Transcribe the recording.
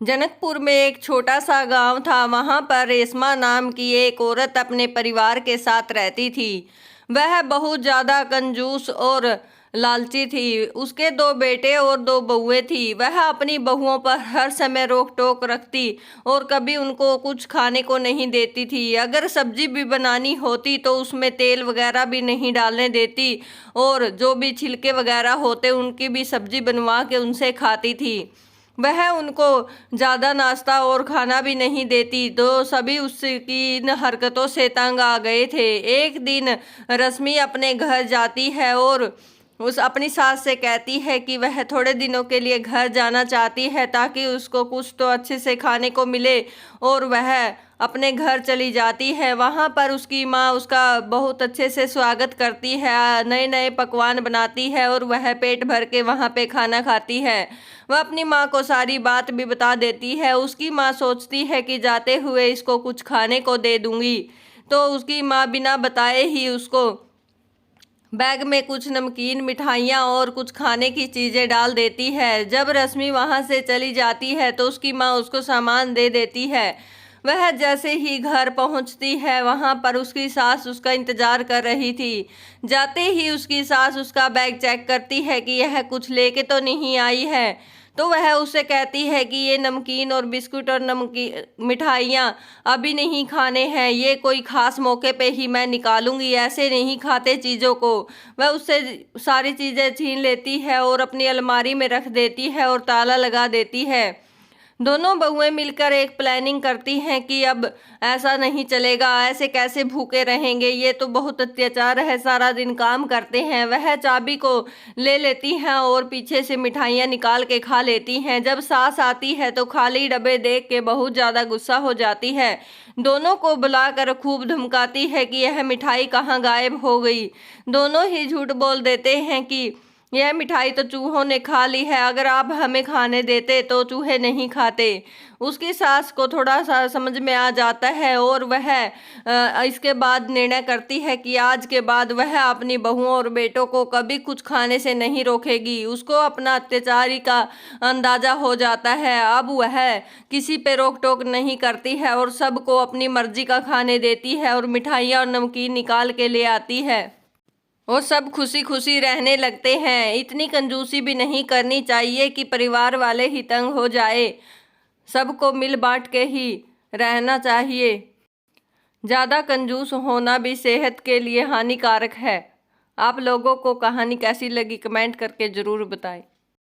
जनकपुर में एक छोटा सा गांव था। वहां पर रेशमा नाम की एक औरत अपने परिवार के साथ रहती थी। वह बहुत ज़्यादा कंजूस और लालची थी। उसके 2 बेटे और 2 बहुएं थी। वह अपनी बहुओं पर हर समय रोक टोक रखती और कभी उनको कुछ खाने को नहीं देती थी। अगर सब्जी भी बनानी होती तो उसमें तेल वगैरह भी नहीं डालने देती और जो भी छिलके वगैरह होते उनकी भी सब्जी बनवा के उनसे खाती थी। वह उनको ज़्यादा नाश्ता और खाना भी नहीं देती, तो सभी उसकी इन हरकतों से तंग आ गए थे। एक दिन रश्मि अपने घर जाती है और उस अपनी सास से कहती है कि वह थोड़े दिनों के लिए घर जाना चाहती है ताकि उसको कुछ तो अच्छे से खाने को मिले, और वह अपने घर चली जाती है। वहाँ पर उसकी माँ उसका बहुत अच्छे से स्वागत करती है, नए नए पकवान बनाती है और वह पेट भर के वहाँ पे खाना खाती है। वह अपनी माँ को सारी बात भी बता देती है। उसकी माँ सोचती है कि जाते हुए इसको कुछ खाने को दे दूंगी, तो उसकी माँ बिना बताए ही उसको बैग में कुछ नमकीन मिठाइयाँ और कुछ खाने की चीज़ें डाल देती है। जब रश्मि वहाँ से चली जाती है तो उसकी माँ उसको सामान दे देती है। वह जैसे ही घर पहुँचती है वहाँ पर उसकी सास उसका इंतज़ार कर रही थी। जाते ही उसकी सास उसका बैग चेक करती है कि यह कुछ लेके तो नहीं आई है, तो वह उससे कहती है कि ये नमकीन और बिस्कुट और नमकीन मिठाइयाँ अभी नहीं खाने हैं, ये कोई ख़ास मौके पे ही मैं निकालूंगी, ऐसे नहीं खाते चीज़ों को। वह उससे सारी चीज़ें छीन लेती है और अपनी अलमारी में रख देती है और ताला लगा देती है। दोनों बहुएं मिलकर एक प्लानिंग करती हैं कि अब ऐसा नहीं चलेगा, ऐसे कैसे भूखे रहेंगे, ये तो बहुत अत्याचार है, सारा दिन काम करते हैं। वह चाबी को ले लेती हैं और पीछे से मिठाइयाँ निकाल के खा लेती हैं। जब सास आती है तो खाली डब्बे देख के बहुत ज़्यादा गुस्सा हो जाती है। दोनों को बुलाकर खूब धमकाती है कि यह मिठाई कहाँ गायब हो गई। दोनों ही झूठ बोल देते हैं कि यह मिठाई तो चूहों ने खा ली है, अगर आप हमें खाने देते तो चूहे नहीं खाते। उसकी सास को थोड़ा सा समझ में आ जाता है और वह इसके बाद निर्णय करती है कि आज के बाद वह अपनी बहुओं और बेटों को कभी कुछ खाने से नहीं रोकेगी। उसको अपना अत्याचारी का अंदाजा हो जाता है। अब वह किसी पे रोक टोक नहीं करती है और सबको अपनी मर्जी का खाने देती है और मिठाइयाँ और नमकीन निकाल के ले आती है और सब खुशी खुशी रहने लगते हैं। इतनी कंजूसी भी नहीं करनी चाहिए कि परिवार वाले ही तंग हो जाए। सबको मिल बांट के ही रहना चाहिए। ज़्यादा कंजूस होना भी सेहत के लिए हानिकारक है। आप लोगों को कहानी कैसी लगी कमेंट करके ज़रूर बताएं।